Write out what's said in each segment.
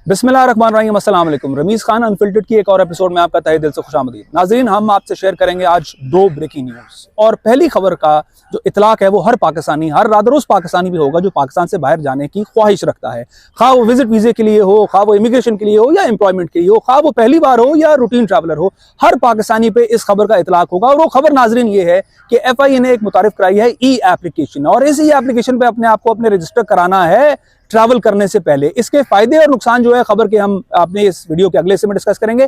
बिस्मिल्लाहिर्रहमानिर्रहीम, अस्सलाम वालेकुम। रमीज़ खान अनफिल्टर्ड की एक और एपिसोड में आपका तहे दिल से खुशामदीद। नाज़रीन, हम आपसे शेयर करेंगे आज दो ब्रेकिंग न्यूज़। और पहली खबर का जो इतलाक है वो हर पाकिस्तानी, हर रादरोज़ पाकिस्तानी भी होगा जो पाकिस्तान से बाहर जाने की ख्वाहिश रखता है, खा वो विजिट वीज़े के लिए हो, खा वो इमिग्रेशन के लिए हो या एम्प्लॉयमेंट के लिए हो, खा वो पहली बार हो या रूटीन ट्रैवलर हो, हर पाकिस्तानी पे इस खबर का इतलाक होगा। और वो खबर नाज़रीन ये है कि FIA ने एक मुतारिफ कराई है ई एप्लीकेशन, और इस ई एप्लीकेशन पे अपने आप को अपने रजिस्टर कराना है ट्रैवल करने से पहले। इसके फायदे और नुकसान जो है खबर के हम अपने इस वीडियो के अगले हिस्से में डिस्कस करेंगे।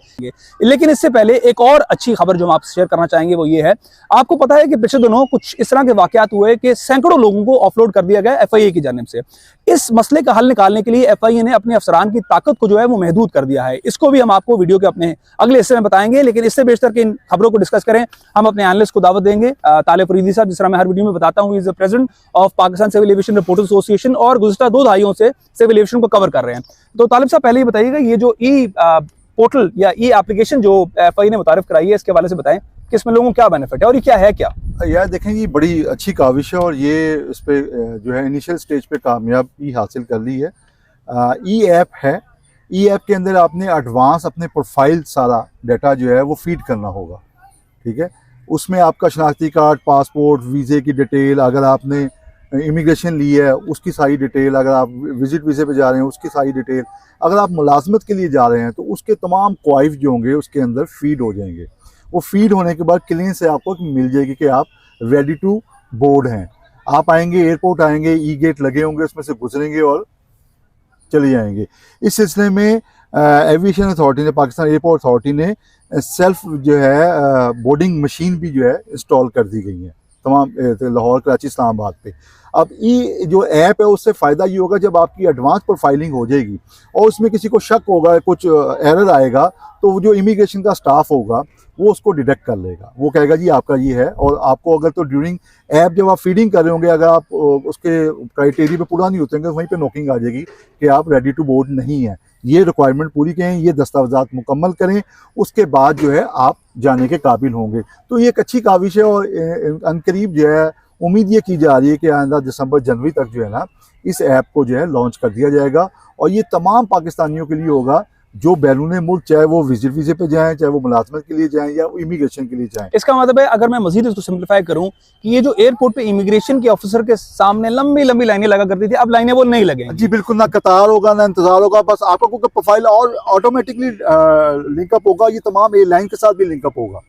लेकिन इससे पहले एक और अच्छी खबर जो हम आपसे शेयर करना चाहेंगे वो ये है, आपको पता है कि पिछले दिनों कुछ इस तरह के वाकयात हुए कि सैकड़ों लोगों को ऑफलोड कर दिया गया FIA की जानिब से। इस मसले का हल निकालने के लिए FIA ने अपने अफसरान की ताकत को जो है वो महदूद कर दिया है। इसको भी हम आपको वीडियो के अपने अगले हिस्से में बताएंगे। लेकिन इससे बेशतर कि इन खबरों को डिस्कस करें, हम अपने एनालिस्ट को दावत देंगे, ताले फरीदी साहब, जिस तरह मैं हर वीडियो में बताता हूँ, is the president of Pakistan civil aviation reporters association और गुज़िश्ता 2 दहाइयों से सिविल एविएशन को कवर कर रहे हैं। तो तालिब साहब, पहले ही बताइएगा, ये जो ई पोर्टल या ई एप्लीकेशन जो FIA ने मुतारिफ कराई है, इसके हवाले से बताएं कि इसमें लोगों को क्या बेनिफिट है और ये क्या है। क्या यार देखें, ये बड़ी अच्छी काविश है और ये इस पे जो है इनिशियल स्टेज पे कामयाबी हासिल कर ली है। ई ऐप है। ई ऐप के अंदर आपने एडवांस अपने प्रोफाइल सारा डाटा जो है वो फीड करना होगा, ठीक है। उसमें आपका शनाख्ती कार्ड, पासपोर्ट, वीज़े की डिटेल, अगर आपने इमिग्रेशन ली है उसकी सारी डिटेल, अगर आप विजिट वीज़े पे जा रहे हैं उसकी सारी डिटेल, अगर आप मुलाजमत के लिए जा रहे हैं तो उसके तमाम क्वाइफ जो होंगे उसके अंदर फीड हो जाएंगे। वो फीड होने के बाद क्लीन से आपको मिल जाएगी कि आप रेडी टू बोर्ड हैं। आप आएंगे, एयरपोर्ट आएंगे, ई गेट लगे होंगे, उसमें से गुजरेंगे और चले जाएंगे। इस सिलसिले में एविएशन अथॉरिटी ने, पाकिस्तान एयरपोर्ट अथॉरिटी ने सेल्फ जो है बोर्डिंग मशीन भी जो है इंस्टॉल कर दी गई है तमाम लाहौर, कराची, इस्लामाबाद पे। अब ये जो ऐप है उससे फ़ायदा ये होगा, जब आपकी एडवांस प्रोफाइलिंग हो जाएगी और उसमें किसी को शक होगा, कुछ एरर आएगा, तो वो जो इमिग्रेशन का स्टाफ होगा वो उसको डिटेक्ट कर लेगा। वो कहेगा जी आपका ये है, और आपको अगर तो ड्यूरिंग ऐप जब आप फीडिंग कर रहे होंगे, अगर आप उसके क्राइटेरिया पे पूरा नहीं होते वहीं पे नोकिंग आ जाएगी कि आप रेडी टू बोर्ड नहीं है। ये रिक्वायरमेंट पूरी करें, ये दस्तावेजात मुकम्मल करें, उसके बाद जो है आप जाने के काबिल होंगे। तो ये एक अच्छी काविश है और अनकरीब जो है उम्मीद ये की जा रही है कि आइंदा दिसंबर जनवरी तक जो है ना इस ऐप को जो है लॉन्च कर दिया जाएगा। और ये तमाम पाकिस्तानियों के लिए होगा जो बैरून मुल्क, चाहे वो विजिट वीज़े पे जाएं, चाहे वो मुलाजमत के लिए जाएं या इमिग्रेशन के लिए जाएं। इसका मतलब है, अगर मैं मजीद इसको सिंप्लीफाई करूं, कि ये जो एयरपोर्ट पे इमिग्रेशन के ऑफिसर के सामने लंबी लंबी लाइनें लगा करती थी, अब लाइनें वो नहीं लगेंगी। जी बिल्कुल, ना कतार होगा ना इंतजार होगा, बस आपका कोई प्रोफाइल और ऑटोमेटिकली लिंकअप होगा। ये तमाम एयरलाइन के साथ भी लिंकअप होगा,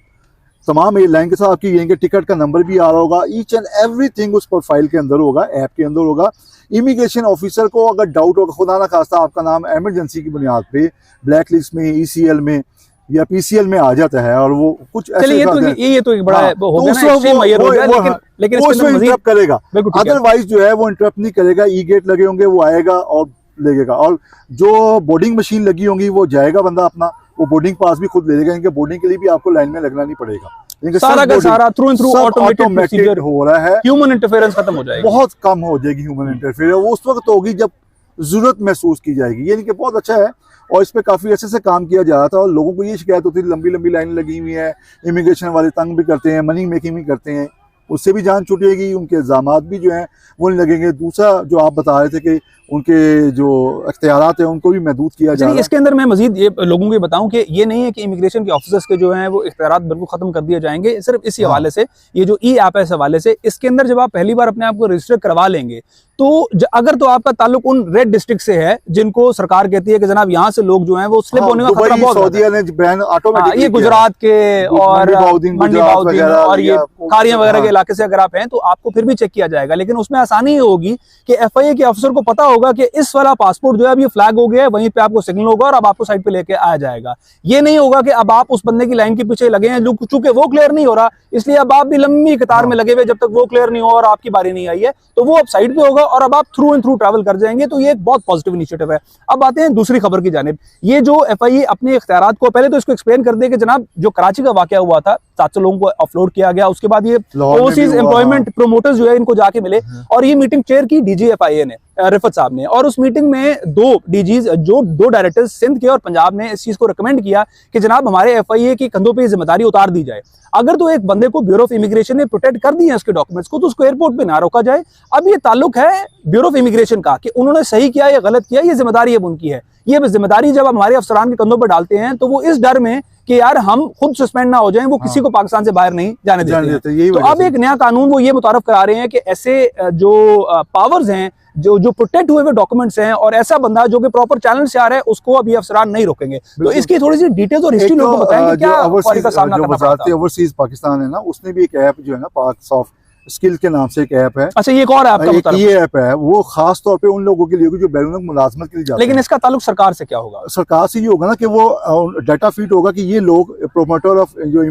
तमाम एयरलाइन के साथ आपकी यहीं टिकट का नंबर भी आ रहा होगा। ईच एंड एवरीथिंग उस प्रोफाइल के अंदर होगा, ऐप के अंदर होगा। इमिग्रेशन ऑफिसर को अगर डाउट होगा, खुदा ना खास्ता आपका नाम एमरजेंसी की बुनियाद पे ब्लैक लिस्ट में, ECL में या PCL में आ जाता है और वो कुछ ऐसे ये तो एक बड़ा हो गया, लेकिन उसमें इंटरप्ट करेगा। अदरवाइज जो है वो इंटरप्ट नहीं करेगा। ई गेट लगे होंगे, वो आएगा और लेगा, और जो बोर्डिंग मशीन लगी होंगी वो जाएगा, बंदा अपना वो बोर्डिंग पास भी खुद ले लेगा। इनके बोर्डिंग के लिए भी आपको लाइन में लगना नहीं पड़ेगा। सारा का सारा थ्रू एंड थ्रू ऑटोमेटेड हो रहा है। ह्यूमन इंटरफेरेंस खत्म हो जाएगी, बहुत कम हो जाएगी ह्यूमन इंटरफेरेंस। वो उस वक्त होगी जब जरूरत महसूस की जाएगी। ये नहीं कि बहुत अच्छा है और इस पे काफी अच्छे से काम किया जा रहा था। और लोगों को ये शिकायत होती थी लंबी लंबी लाइन लगी हुई है, इमिग्रेशन वाले तंग भी करते हैं, मनी मेकिंग भी करते हैं, उससे भी जान छूटेगी, उनके इल्जामात भी जो हैं वो नहीं लगेंगे। दूसरा जो आप बता रहे थे कि उनके जो अख्तियारात हैं उनको भी महदूद किया जा रहा है। इसके अंदर मैं मजीद ये लोगों को बताऊं कि ये नहीं है कि इमिग्रेशन के ऑफिसर्स के जो हैं वो इख्तियारात बिल्कुल खत्म कर दिए जाएंगे सिर्फ इसी हवाले से। ये जो ई ऐप है इस हवाले से, इसके अंदर जब आप पहली बार अपने आप को रजिस्टर करवा लेंगे तो अगर तो आपका ताल्लुक उन रेड डिस्ट्रिक्ट से है जिनको सरकार कहती है कि जनाब यहाँ से लोग जो हैं वो स्लिप होने का खतरा बहुत है, ये गुजरात के और मंडी और ये खारियां वगैरह के इलाके से अगर आप हैं तो आपको फिर भी चेक किया जाएगा। लेकिन उसमें आसानी ये होगी कि FIA के अफसर को पता होगा कि इस वाला पासपोर्ट जो है अब ये फ्लैग हो गया है, वहीं पे आपको सिग्नल होगा और अब आपको साइड पे लेके आया जाएगा। ये नहीं होगा कि अब आप उस बंदे की लाइन के पीछे लगे हैं, चूंकि वो क्लियर नहीं हो रहा इसलिए अब आप भी लंबी कतार में लगे हुए, जब तक वो क्लियर नहीं हो और आपकी बारी नहीं आई है तो वो अब साइड पे होगा और अब आप थ्रू एंड थ्रू ट्रैवल कर जाएंगे। तो ये एक बहुत पॉजिटिव इनिशिएटिव है। अब आते हैं दूसरी खबर की जानिब। ये जो FIA अपने इख्तियारात को, पहले तो इसको एक्सप्लेन कर दे कि जनाब जो कराची का वाकया हुआ था, 700 लोगों को अपलोड किया गया, उसके बाद ये ओवरसीज एम्प्लॉयमेंट प्रोमोटर्स जो है इनको जाके मिले और ये मीटिंग चेयर की DG FIA ने, रिफत साहब ने। और उस मीटिंग में 2 DGs, जो 2 डायरेक्टर्स सिंध के और पंजाब ने इस चीज को रिकमेंड किया कि जनाब हमारे FIA की कंधों पे जिम्मेदारी उतार दी जाए। अगर तो एक बंदे को ब्यूरो ऑफ इमिग्रेशन ने प्रोटेक्ट कर दिए हैं उसके डॉक्यूमेंट्स को, तो उसको एयरपोर्ट पे ना रोका जाए। अब ये ताल्लुक है ब्यूरो ऑफ इमिग्रेशन का कि उन्होंने सही किया या गलत किया, ये जिम्मेदारी अब उनकी है। ये बस जिम्मेदारी जब हमारे अफसरान के कंधों पर डालते हैं तो वो इस डर में कि यार हम खुद सस्पेंड ना हो जाएं, वो किसी को पाकिस्तान से बाहर नहीं जाने देते हैं। तो अब एक नया कानून वो ये मुतारफ करा रहे हैं कि ऐसे जो पावर्स हैं, जो प्रोटेक्ट हुए हुए डॉक्यूमेंट्स हैं, और ऐसा बंदा जो कि प्रॉपर चैनल से आ रहा है उसको अभी अफसरान नहीं रोकेंगे। तो इसकी थोड़ी सी डिटेल्स और हिस्ट्री लोगों को बताएंगे क्या का सामना करना पड़ता है। ओवरसीज पाकिस्तान है ना, उसने भी एक ऐप जो है ना, पाक सॉफ्ट स्किल के नाम से एक ऐप है। अच्छा, ये एक और ऐप का ये ऐप है, वो खास तौर पे उन लोगों के लिए होगी जो बैरून मुलाजमत के लिए जाते हैं। लेकिन इसका ताल्लुक सरकार से क्या होगा? सरकार से ये होगा ना कि वो डाटा फीड होगा कि ये लोग प्रोमोटर ऑफ जो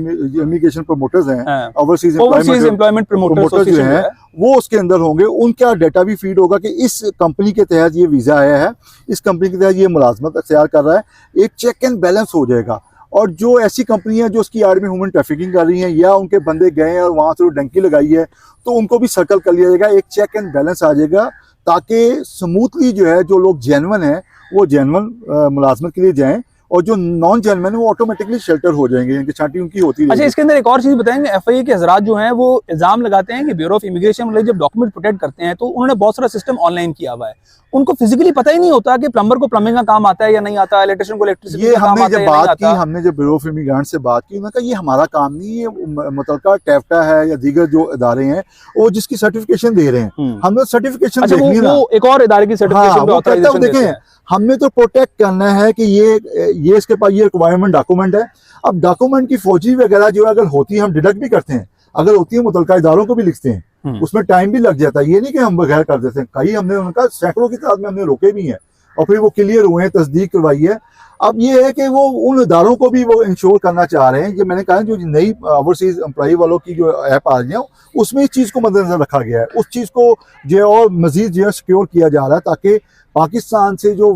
इमिग्रेशन प्रोमोटर्स हैं, ओवरसीज एम्प्लॉयमेंट प्रमोटर्स जो हैं, वो उसके अंदर होंगे। उनका डाटा भी फीड होगा कि इस कंपनी के तहत ये वीजा आया है, इस कंपनी के तहत ये मुलाजमत अख्तियार कर रहा है। एक चेक एंड बैलेंस हो जाएगा। और जो ऐसी कंपनियां जो उसकी आड़ में ह्यूमन ट्रैफिकिंग कर रही हैं या उनके बंदे गए हैं और वहां से वो डंकी लगाई है, तो उनको भी सर्कल कर लिया जाएगा। एक चेक एंड बैलेंस आ जाएगा ताकि स्मूथली जो है, जो लोग जेन्युइन हैं वो जेन्युइन मुलाजमत के लिए जाएं, और जो नॉन जेन्युइन है वो ऑटोमेटिकली शेल्टर हो जाएंगे, इनकी छांटी उनकी होती है। अच्छा, इसके अंदर एक और चीज बताएंगे, एफआईए के हजरात जो हैं वो इल्जाम लगाते हैं कि ब्यूरो ऑफ इमिग्रेशन वाले जब डॉक्यूमेंट प्रोटेक्ट करते हैं तो उन्होंने बहुत सारा सिस्टम ऑनलाइन किया हुआ है, उनको फिजिकली पता ही नहीं होता कि प्लम्बर को प्लम्बिंग का काम आता है या नहीं आता, इलेक्ट्रिशियन को इलेक्ट्रिसिटी का काम आता है या नहीं आता। हमने जब ब्यूरो ऑफ इमिग्रेंट से बात की, उन्होंने कहा ये हमारा काम नहीं है, ये मुतलका टैफ्टा है या दीगर जो इदारे हैं वो जिसके सर्टिफिकेशन दे रहे हैं, हमने सर्टिफिकेशन देखनी है ना, वो एक और इदारे की सर्टिफिकेशन देखें। हमने तो प्रोटेक्ट करना है कि ये इसके पास ये रिक्वायरमेंट डॉक्यूमेंट है। अब डॉक्यूमेंट की फौजी वगैरह जो अगर होती है हम डिडक्ट भी करते हैं, अगर होती है मुतलका इदारों को भी लिखते हैं, उसमें टाइम भी लग जाता है। ये नहीं कि हम बगैर कर देते हैं, कई हमने उनका सैकड़ों की तादाद में हमने रोके भी हैं और फिर वो क्लियर हुए हैं, तस्दीक करवाई है। अब ये है कि वो उन इदारों को भी वो इंश्योर करना चाह रहे हैं। ये मैंने कहा जो नई ओवरसीज एम्प्लॉई वालों की जो ऐप आ रही है उसमें इस चीज़ को मद्देनजर रखा गया है, उस चीज़ को जो और मजीद जो है सिक्योर किया जा रहा है ताकि पाकिस्तान से जो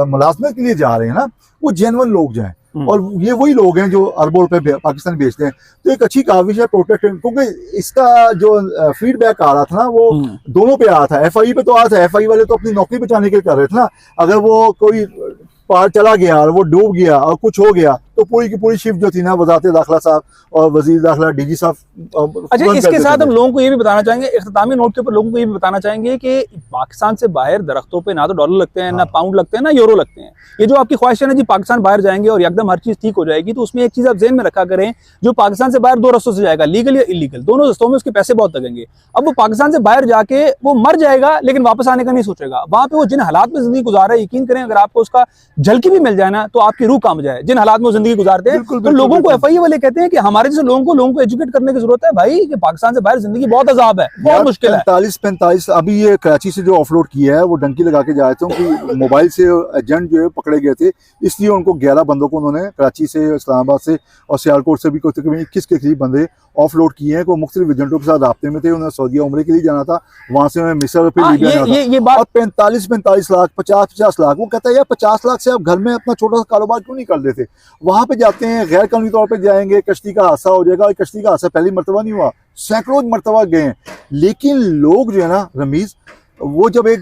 मुलाजमत के लिए जा रहे हैं ना वो जेन्युइन लोग जाएं, और ये वही लोग हैं जो अरबों रुपए पाकिस्तान भेजते हैं। तो एक अच्छी काविश है प्रोटेक्ट, क्योंकि इसका जो फीडबैक आ रहा था ना वो दोनों पे आ रहा था। एफआई पे तो आ रहा था, एफआई वाले तो अपनी नौकरी बचाने के लिए कर रहे थे ना। अगर वो कोई पार चला गया और वो डूब गया और कुछ हो गया तो पूरी की पूरी शिफ्ट जो थी ना वज़ारत दाखिला साहब और वजीर दाखिला डीजी साहब। अच्छा, इसके साथ हम लोगों को ये भी बताना चाहेंगे, इख्तितामी नोट के ऊपर लोगों को ये भी बताना चाहेंगे कि पाकिस्तान से बाहर दरख्तों पे ना तो डॉलर लगते हैं, ना पाउंड लगते हैं, ना यूरो लगते हैं। ये जो आपकी ख्वाहिश है ना जी पाकिस्तान बाहर जाएंगे और एकदम हर चीज ठीक हो जाएगी, तो उसमें एक चीज आप ज़हन में रखा करें, जो पाकिस्तान से बाहर दो रस्तों से जाएगा, लीगल या इलीगल, दोनों रस्तों में उसके पैसे बहुत लगेंगे। अब वो पाकिस्तान से बाहर जाके वो मर जाएगा लेकिन वापस आने का नहीं सोचेगा। वहां पे वो जिन हालात में जिंदगी गुजार रहा है, यकीन करें अगर आपको उसका झलकी भी मिल जाए ना तो आपकी रूह काम जाए। जिन हालात में वो जिंदगी गुजारते हैं, तो लोगों को एफआईए वाले कहते हैं कि हमारे जैसे लोगों को एजुकेट करने की जरूरत है भाई, कि पाकिस्तान से बाहर जिंदगी बहुत अजाब है, बहुत मुश्किल है। 45 अभी ये कराची से जो ऑफलोड किया है वो डंकी लगा के जा रहे थे कि मोबाइल से एजेंट जो है पकड़े गए थे, इसलिए उनको 11 बंदों को उन्होंने कराची से, इस्लामाबाद से और सियालकोट से भी तकरीबन 21 के करीब बंदे ऑफलोड किए हैं। वो मुख्तलिफ एजेंटों के साथ राब्ते में थे, उन्हें सऊदीया उम्रे के लिए जाना था, वहां से उन्हें मिस्र और फिर लीबिया जाना था। ये बात 45 लाख 50 लाख, वो कहता है यार 50 लाख से आप घर में अपना छोटा सा कारोबार क्यों नहीं कर देते? वहां पे जाते हैं, गैर कानूनी तौर पे जाएंगे, कश्ती का हादसा हो जाएगा। कश्ती का हादसा पहली मरतबा नहीं हुआ, सैकड़ों मरतबा गए हैं। लेकिन लोग जो है ना रमीज, वो जब एक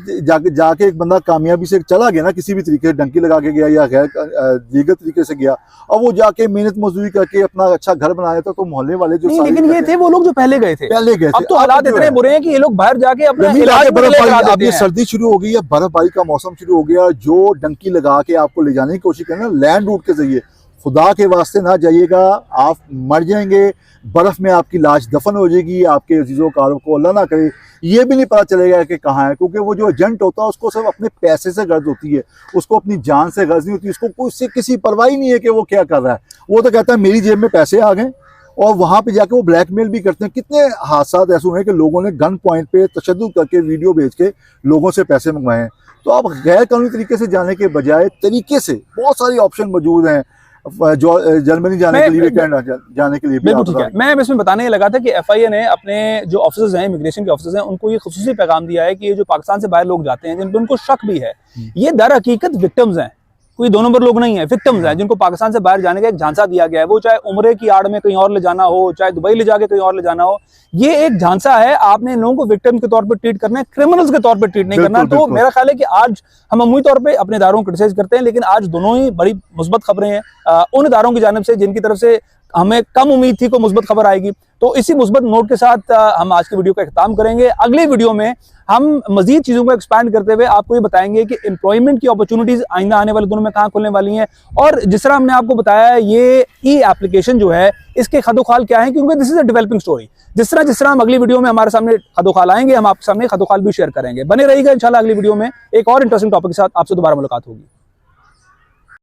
जाके एक बंदा कामयाबी से चला गया ना, किसी भी तरीके से डंकी लगा के गया या गैर दीगर तरीके से गया, और वो जाके मेहनत मजदूरी करके अपना अच्छा घर बनाया था, तो मोहल्ले वाले जो लेकिन ये थे वो लोग जो पहले गए थे। अब तो हालात इतने बुरे हैं कि ये लोग बाहर जाके अपना इलाज अब ये सर्दी शुरू हो गई है, बर्फबारी का मौसम शुरू हो गया, जो डंकी लगा के आपको ले जाने की कोशिश करना लैंड रूट के जरिए, खुदा के वास्ते ना जाइएगा, आप मर जाएंगे, बर्फ में आपकी लाश दफन हो जाएगी, आपके अजीजों कारों को अल्लाह ना करे ये भी नहीं पता चलेगा कि कहाँ है। क्योंकि वो जो एजेंट होता है उसको सिर्फ अपने पैसे से गर्ज होती है, उसको अपनी जान से गर्ज नहीं होती, उसको उससे किसी परवाह ही नहीं है कि वो क्या कर रहा है। वो तो कहता है मेरी जेब में पैसे आ गए, और वहाँ पे जाके वो ब्लैकमेल भी करते हैं। कितने हादसा ऐसे हुए हैं कि लोगों ने गन पॉइंट पे तशद्दुद करके वीडियो भेज के लोगों से पैसे मंगवाए हैं। तो अब गैर कानूनी तरीके से जाने के बजाय तरीके से बहुत सारी ऑप्शन मौजूद हैं, जो जर्मनी जाने के लिए, कनाडा जाने के लिए भी। ठीक है, मैं इसमें बताने ये लगा था कि एफआईए ने अपने जो ऑफिसर्स हैं, इमिग्रेशन के ऑफिसर्स हैं, उनको ये खुसूसी पैगाम दिया है कि ये जो पाकिस्तान से बाहर लोग जाते हैं जिन पर उनको शक भी है, ये दर हकीकत विक्टिम्स हैं, कोई 2 नंबर लोग नहीं है, विक्टिम्स हैं जिनको पाकिस्तान से बाहर जाने का एक झांसा दिया गया है। वो चाहे उम्रे की आड़ में कहीं और ले जाना हो, चाहे दुबई ले जाके कहीं और ले जाना हो, ये एक झांसा है। आपने इन लोगों को विक्टिम के तौर पर ट्रीट करना है, क्रिमिनल्स के तौर पर ट्रीट नहीं करना। तो मेरा ख्याल है कि आज हम अमूमी तौर पर अपने इदारों को क्रिटिसाइज करते हैं, लेकिन आज दोनों ही बड़ी मुस्बत खबरें हैं उन इदारों की जानिब से जिनकी तरफ से हमें कम उम्मीद थी कोई मुस्बत खबर आएगी। तो इसी मुस्बत नोट के साथ हम आज की वीडियो का इख्तिताम करेंगे। अगली वीडियो में हम मजीद चीज़ों को एक्सपैंड करते हुए आपको ये बताएंगे कि एम्प्लॉयमेंट की अपॉर्चुनिटीज़ आइंदा आने वाले दिनों में कहाँ खुलने वाली हैं, और जिस तरह हमने आपको बताया ये ई एप्लीकेशन जो है इसके खदोखाल क्या है, क्योंकि this is a developing story. जिस तरह हम अगली वीडियो में हमारे सामने खदोखाल आएंगे, हम आपके सामने खदोखाल भी शेयर करेंगे। बने रहिएगा इंशाल्लाह अगली वीडियो में एक और इंटरेस्टिंग टॉपिक के साथ आपसे दोबारा मुलाकात होगी।